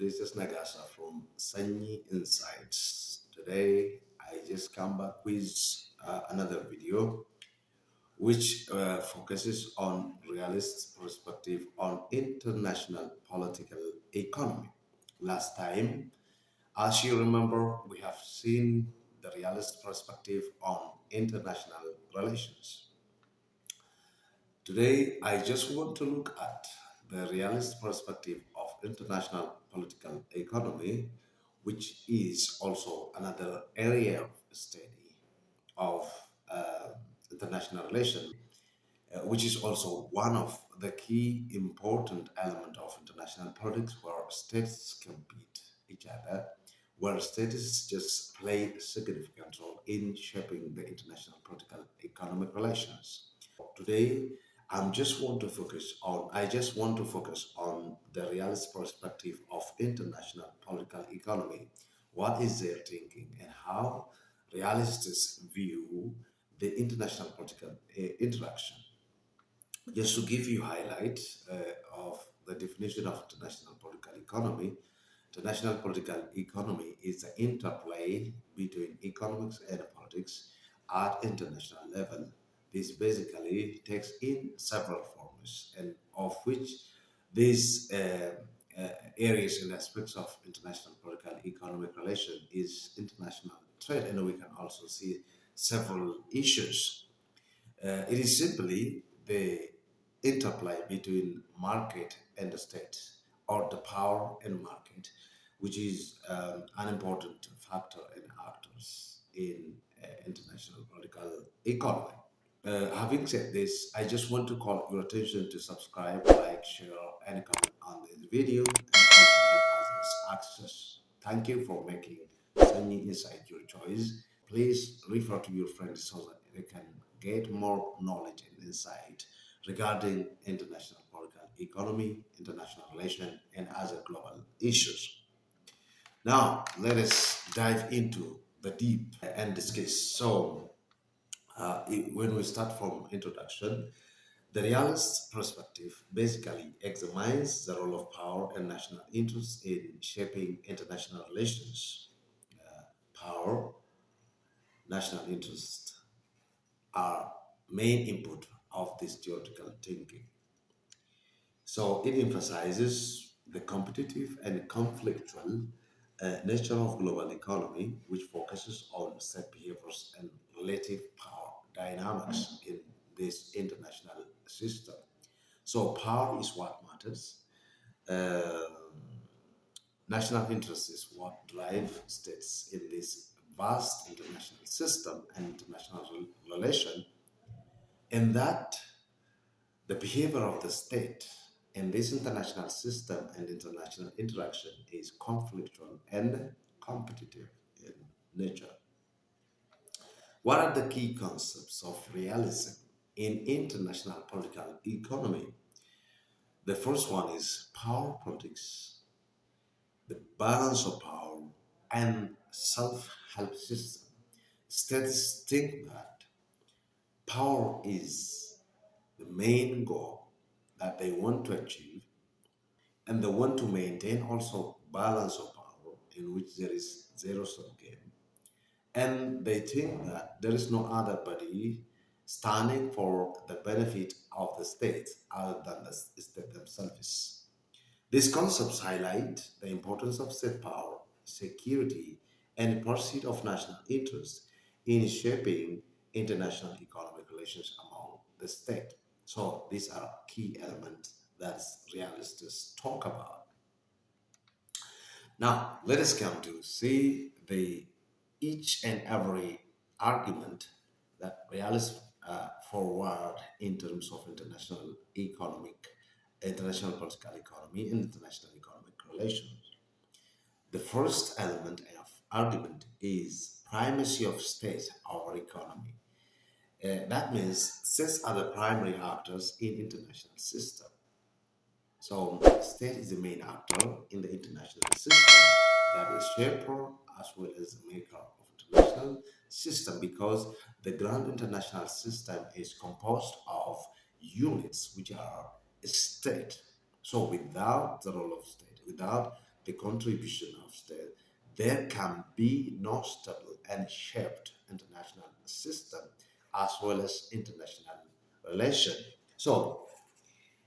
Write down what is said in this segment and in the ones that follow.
This is Nagasa from Sanyi Insights. Today, I just come back with another video which focuses on realist perspective on international political economy. Last time, as you remember, we have seen the realist perspective on international relations. Today, I just want to look at the realist perspective of international political economy, which is also another area of study of uh, international relation, which is also one of the key important element of international politics, where states compete each other, where states just play a significant role in shaping the international political economic relations. Today, I just want to focus on the realist perspective of international political economy. What is their thinking and how realists view the international political interaction? Just to give you highlights of the definition of international political economy, international political economy is the interplay between economics and politics at international level. This basically takes in several forms, and of which these areas and aspects of international political economic relation is international trade, and we can also see several issues. It is simply the interplay between market and the state, or the power and market, which is an important factor and actors in international political economy. Having said this, I just want to call your attention to subscribe, like, share, and comment on this video, and also help others access. Thank you for making Sunny Insight your choice. Please refer to your friends so that they can get more knowledge and insight regarding international political economy, international relation, and other global issues. Now, let us dive into the deep and discuss. When we start from introduction, the realist perspective basically examines the role of power and national interests in shaping international relations. Power, national interests are main input of this theoretical thinking. So it emphasizes the competitive and conflictual nature of global economy, which focuses on set behaviors and relative power dynamics in this international system. So power is what matters. National interest is what drive states in this vast international system and international relation, and that the behavior of the state in this international system and international interaction is conflictual and competitive in nature. What are the key concepts of realism in international political economy? The first one is power politics, the balance of power, and self-help system. States think that power is the main goal that they want to achieve, and they want to maintain also balance of power in which there is zero sum game, and they think that there is no other body standing for the benefit of the state other than the state themselves. These concepts highlight the importance of state power, security, and pursuit of national interest in shaping international economic relations among the state. So these are key elements that realists talk about. Now let us come to see the each and every argument that realists forward in terms of international political economy, and international economic relations. The first element of argument is primacy of state over economy. That means states are the primary actors in international system. So state is the main actor in the international system, that is shaper as well as the maker of international system, because the grand international system is composed of units which are state. So without the role of state, without the contribution of state, there can be no stable and shaped international system as well as international relation. So,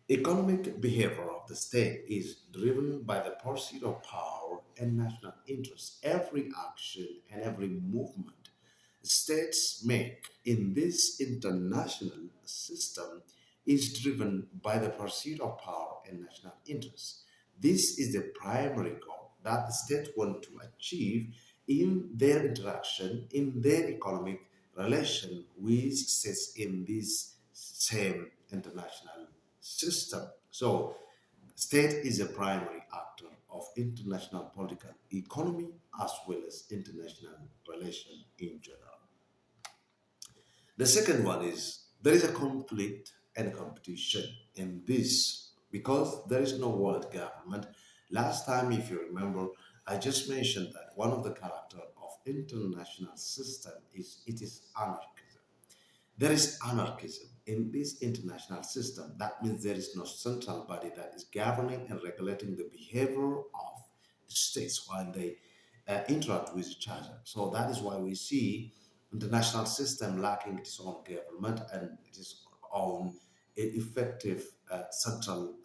economic behavior of the state is driven by the pursuit of power and national interest. Every action and every movement states make in this international system is driven by the pursuit of power and national interest. This is the primary goal that the state want to achieve in their interaction, in their economic relation with states in this same international system. So, state is a primary actor of international political economy as well as international relation in general. The second one is there is a conflict and competition in this because there is no world government. Last time, if you remember, I just mentioned that one of the character of international system is it is anarchism. There is anarchism in this international system. That means there is no central body that is governing and regulating the behavior of states while they interact with each other. So that is why we see international system lacking its own government and its own effective central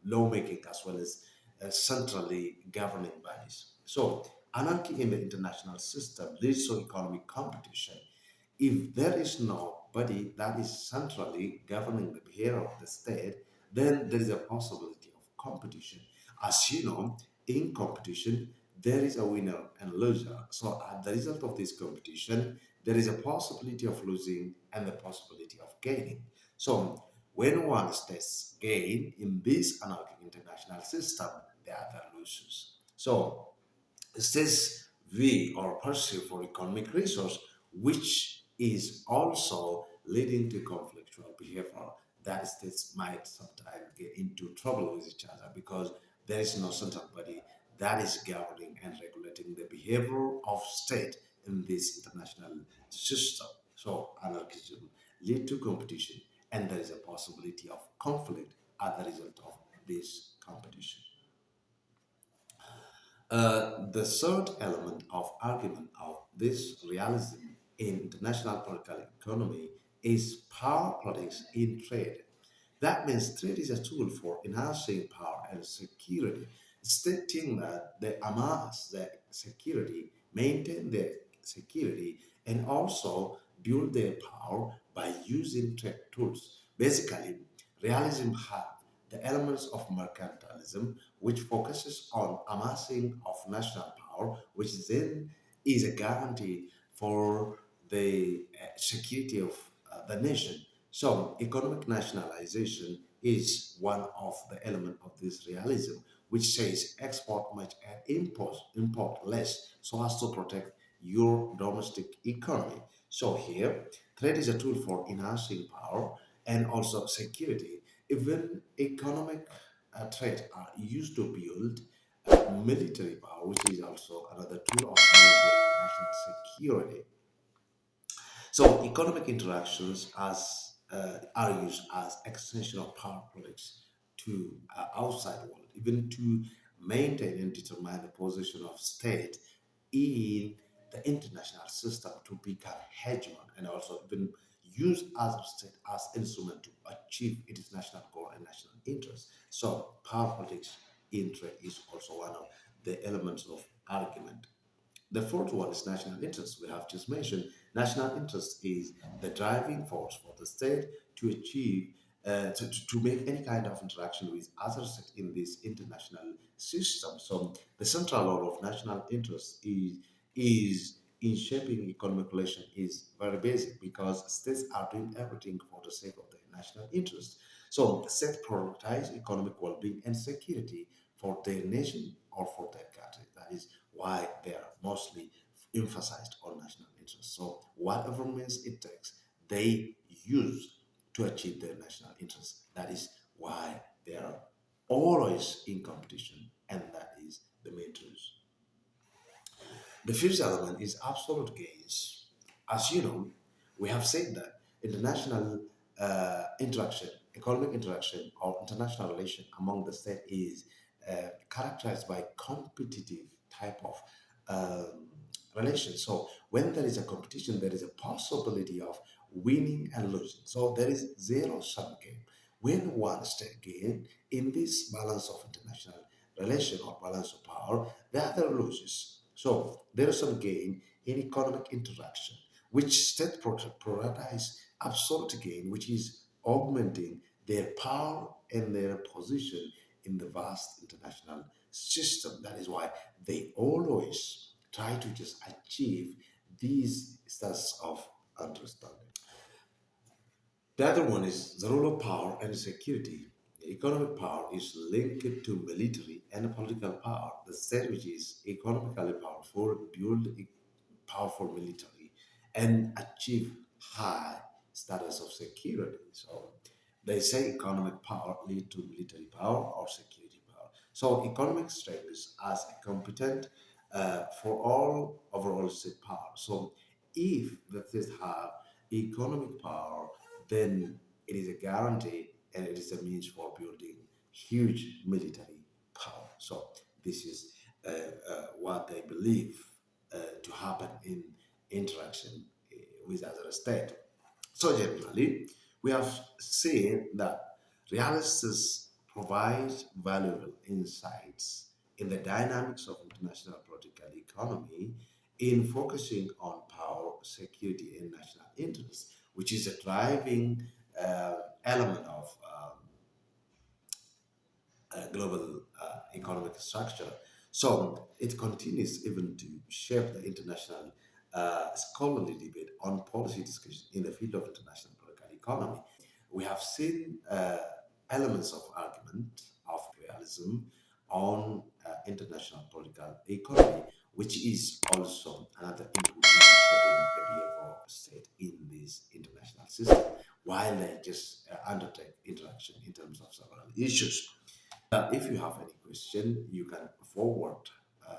lawmaking as well as centrally governing bodies. So anarchy in the international system leads to economic competition if there is nobody that is centrally governing the behavior of the state, then there is a possibility of competition. As you know, in competition, there is a winner and loser. So, as the result of this competition, there is a possibility of losing and the possibility of gaining. So, when one state gain in this anarchic international system, the other loses. So, says we or pursue for economic resource, which is also leading to conflictual behavior that states might sometimes get into trouble with each other because there is no central body that is governing and regulating the behavior of state in this international system. So anarchism lead to competition and there is a possibility of conflict as a result of this competition. The third element of argument of this realism in international political economy is power politics in trade. That means trade is a tool for enhancing power and security, stating that they amass their security, maintain their security, and also build their power by using trade tools. Basically, realism has the elements of mercantilism, which focuses on amassing of national power, which then is a guarantee for the security of the nation. So, economic nationalization is one of the elements of this realism, which says export much and import less, so as to protect your domestic economy. So here, trade is a tool for enhancing power and also security. Even economic trade are used to build military power, which is also another tool of maintaining national security. So economic interactions are used as extension of power politics to outside world, even to maintain and determine the position of state in the international system to become hegemon and also even use other state as instrument to achieve its national goal and national interest. So power politics in trade is also one of the elements of argument. The fourth one is national interest. We have just mentioned national interest is the driving force for the state to achieve, to make any kind of interaction with other states in this international system. So the central role of national interest is in shaping economic relation is very basic because states are doing everything for the sake of their national interest. So states prioritize economic well-being and security for their nation or for their country. That is why they are mostly emphasized on national interest. So whatever means it takes, they use to achieve their national interest. That is why they are always in competition, and that is the main truth. The fifth element is absolute gains. As you know, we have said that international interaction, economic interaction, or international relation among the state is characterized by competitive type of um, relation. So when there is a competition, there is a possibility of winning and losing. So there is zero sum game. When one state gain in this balance of international relation or balance of power, the other loses. So there is some gain in economic interaction, which state prioritize absolute gain, which is augmenting their power and their position in the vast international system. That is why they always try to just achieve these states of understanding. The other one is the role of power and security. Economic power is linked to military and political power. The state which is economically powerful build a powerful military and achieve high status of security. So they say economic power lead to military power or security power. So economic strength is as a competent for all overall state power. So if the states have economic power, then it is a guarantee and it is a means for building huge military power. So this is what they believe to happen in interaction with other state. So generally, we have seen that realists provide valuable insights in the dynamics of international political economy in focusing on power, security, and national interests, which is a driving element of global economic structure. So it continues even to shape the international scholarly debate on policy discussion in the field of international political economy. We have seen elements of argument of realism on international political economy, which is also another input in shaping the behavior of state in this international system, while they just undertake interaction in terms of several issues. If you have any question, you can forward uh,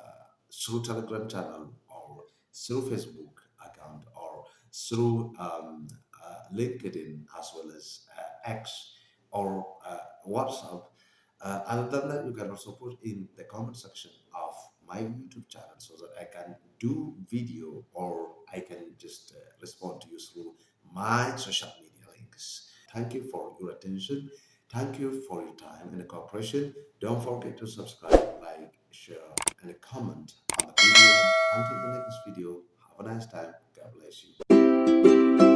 through Telegram channel or through Facebook account or through LinkedIn as well as X or WhatsApp. Other than that, you can also put in the comment section of my YouTube channel so that I can do video or I can just respond to you through my social media links. Thank you for your attention. Thank you for your time and cooperation. Don't forget to subscribe, like, share, and comment on the video. Until the next video, have a nice time. God bless you.